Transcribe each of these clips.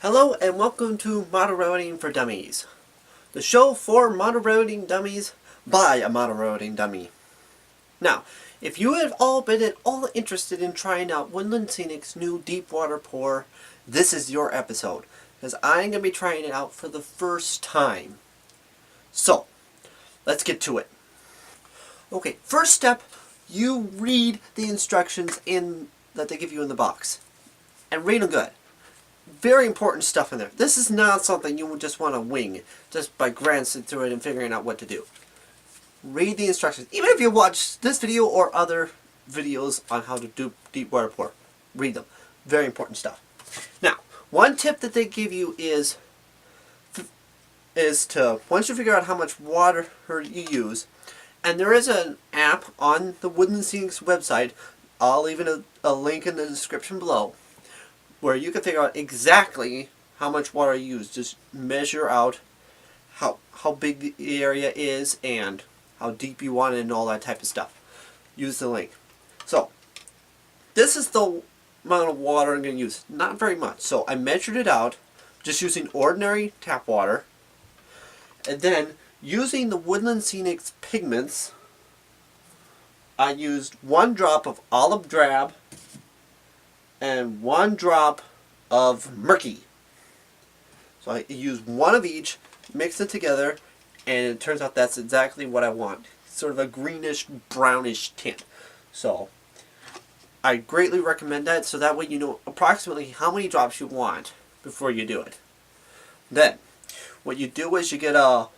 Hello and welcome to Model Routing for Dummies, the show for model routing dummies by a model routing dummy. Now, if you have all been at all interested in trying out Woodland Scenic's new deep water pour, this is your episode, because I'm going to be trying it out for the first time. So, let's get to it. Okay, first step, you read the instructions that they give you in the box, and read them good. Very important stuff in there. This is not something you would just want to wing just by glancing through it and figuring out what to do. Read the instructions. Even if you watch this video or other videos on how to do deep water pour, read them. Very important stuff. Now, one tip that they give you is to, once you figure out how much water you use, and there is an app on the Woodland Scenic's website, I'll leave a link in the description below, where you can figure out exactly how much water you use. Just measure out how big the area is and how deep you want it and all that type of stuff. Use the link. So, this is the amount of water I'm going to use. Not very much. So I measured it out just using ordinary tap water. And then using the Woodland Scenic's pigments, I used 1 drop of olive drab and 1 drop of murky. So I use 1 of each, mix it together, and it turns out that's exactly what I want. Sort of a greenish, brownish tint. So I greatly recommend that, so that way you know approximately how many drops you want before you do it. Then, what you do is you get a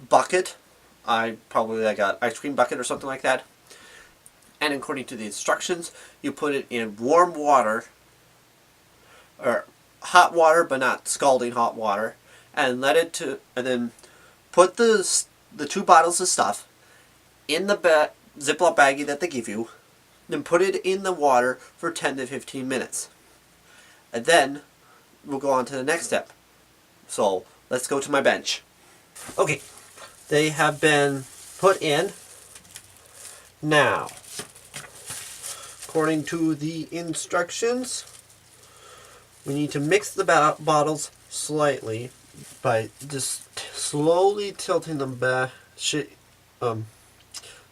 bucket. Probably like an ice cream bucket or something like that. And according to the instructions, you put it in warm water, or hot water but not scalding hot water, and and then put the 2 bottles of stuff in the Ziploc baggie that they give you, then put it in the water for 10 to 15 minutes. And then we'll go on to the next step. So let's go to my bench. Okay, they have been put in. Now, according to the instructions, we need to mix the bottles slightly by just slowly tilting them back,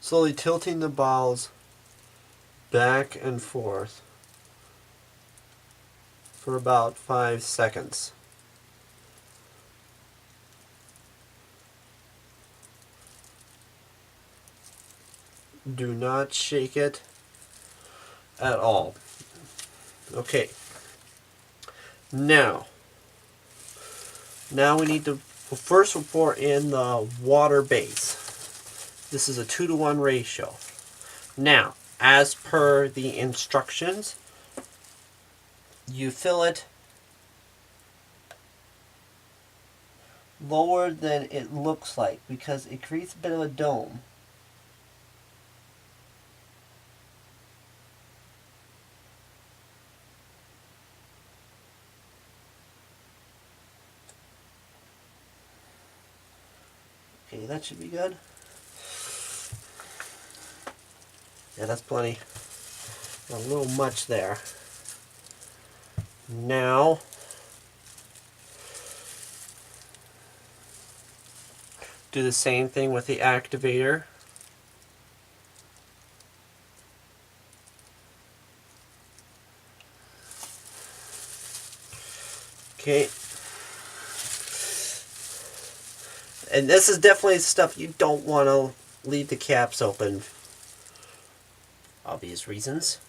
slowly tilting the balls back and forth for about 5 seconds. Do not shake it at all. Okay. Now we need to, first we'll pour in the water base. This is a 2-to-1 ratio. Now, as per the instructions, you fill it lower than it looks like because it creates a bit of a dome. Okay, that should be good. Yeah, that's plenty. A little much there. Now, do the same thing with the activator. Okay. And this is definitely stuff you don't want to leave the caps open. Obvious reasons.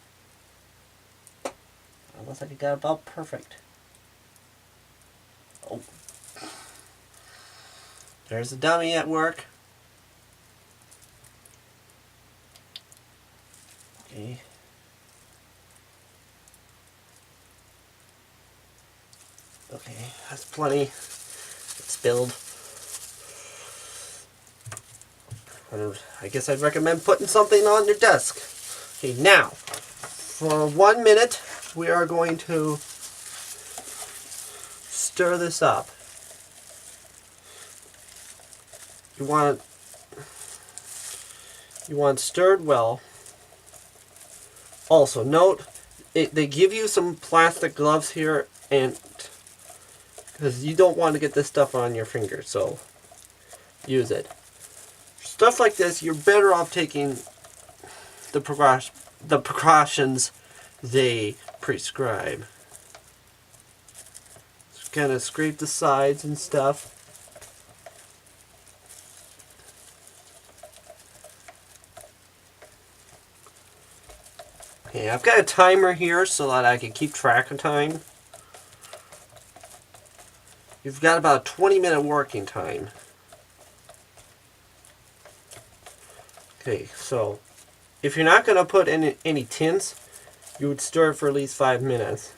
Looks like it got about perfect. Oh. There's the dummy at work. Okay. Okay, that's plenty. It's spilled. I guess I'd recommend putting something on your desk. Okay, now, for 1 minute, we are going to stir this up. You want stirred well. Also, note, they give you some plastic gloves here, and because you don't want to get this stuff on your finger, so use it. Stuff like this, you're better off taking the precautions they prescribe. Just kind of scrape the sides and stuff. Okay, I've got a timer here so that I can keep track of time. You've got about a 20-minute working time. Okay, so if you're not going to put any tints, you would stir it for at least 5 minutes.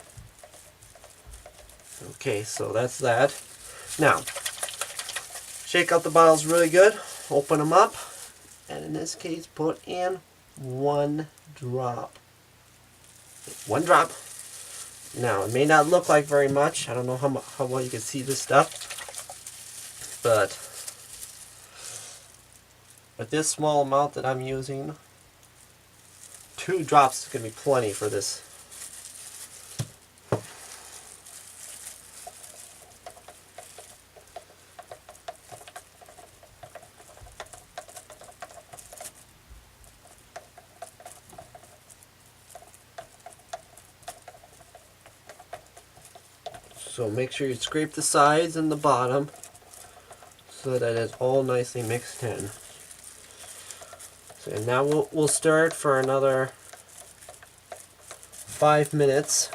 Okay, so that's that. Now, shake out the bottles really good, open them up, and in this case, put in 1 drop. 1 drop. Now, it may not look like very much. I don't know how well you can see this stuff, but with this small amount that I'm using, 2 drops is going to be plenty for this. So make sure you scrape the sides and the bottom so that it's all nicely mixed in. So now we'll stir it for another 5 minutes.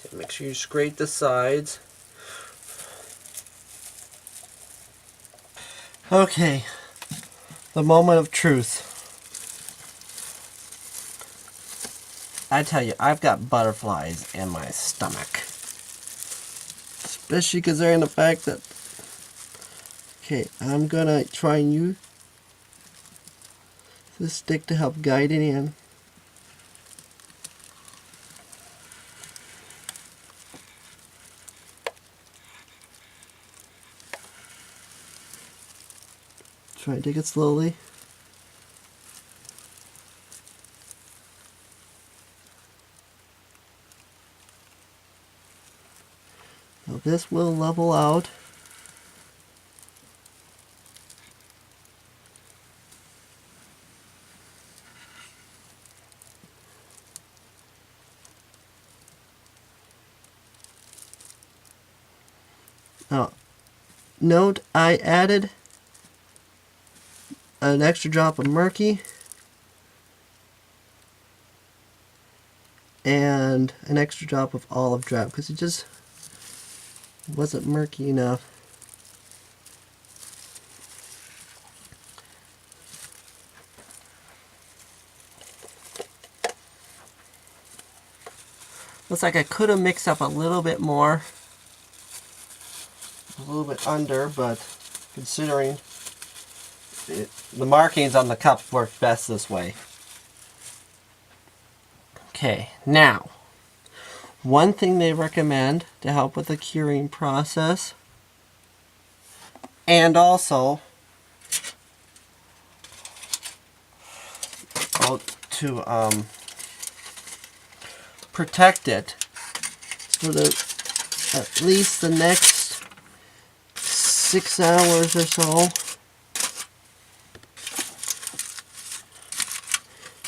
So make sure you scrape the sides. Okay, the moment of truth. I tell you, I've got butterflies in my stomach. Especially because they're in the fact that... Okay, I'm gonna try and use this stick to help guide it in. Try and take it slowly. Now this will level out. Now, note I added an extra drop of murky and an extra drop of olive drop because it just wasn't murky enough. Looks like I could have mixed up a little bit more, a little bit under, but considering the markings on the cup work best this way. Okay, now, one thing they recommend to help with the curing process, and also to protect it for at least the next 6 hours or so.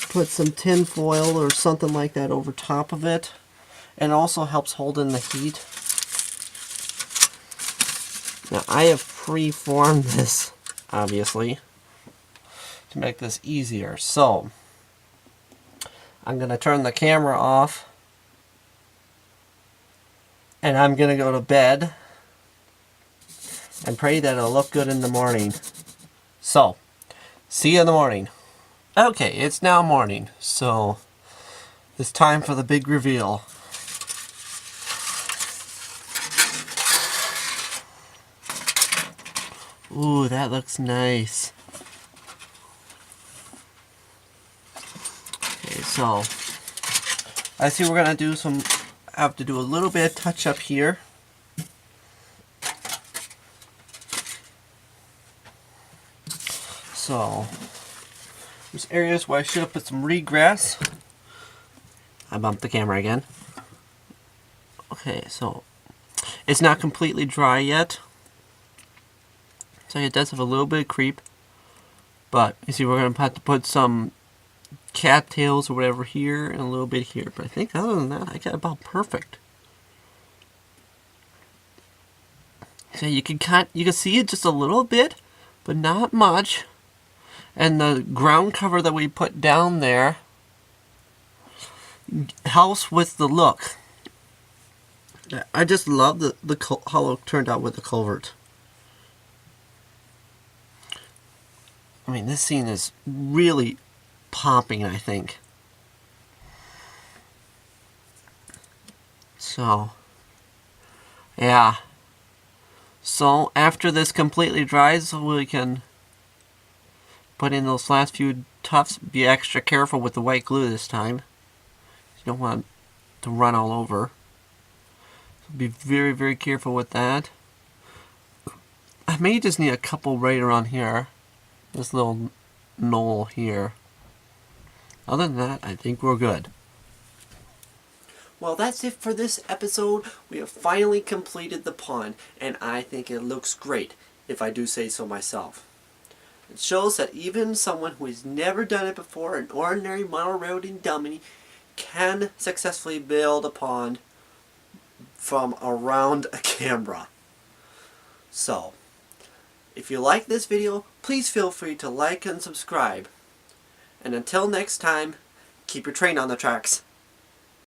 Put some tin foil or something like that over top of it, and also helps hold in the heat. Now I have pre-formed this, obviously, to make this easier. So I'm going to turn the camera off, and I'm going to go to bed and pray that it'll look good in the morning. So, see you in the morning. Okay, it's now morning, so it's time for the big reveal. Ooh, that looks nice. Okay, so I see we're gonna do have to do a little bit of touch up here. So there's areas where I should have put some reed grass, I bumped the camera again. Okay, so it's not completely dry yet. So it does have a little bit of creep. But you see, we're going to have to put some cattails or whatever here and a little bit here. But I think other than that, I got about perfect. So you can see it just a little bit, but not much. And the ground cover that we put down there helps with the look. I just love how it turned out with the culvert. I mean, this scene is really popping, I think. So, yeah. So, after this completely dries, we can put in those last few tufts. Be extra careful with the white glue this time. You don't want it to run all over. So be very, very careful with that. I may just need a couple right around here. This little knoll here. Other than that, I think we're good. Well, that's it for this episode. We have finally completed the pond, and I think it looks great, if I do say so myself. It shows that even someone who has never done it before, an ordinary model railroading dummy, can successfully build a pond from around a camera. So, if you like this video, please feel free to like and subscribe. And until next time, keep your train on the tracks.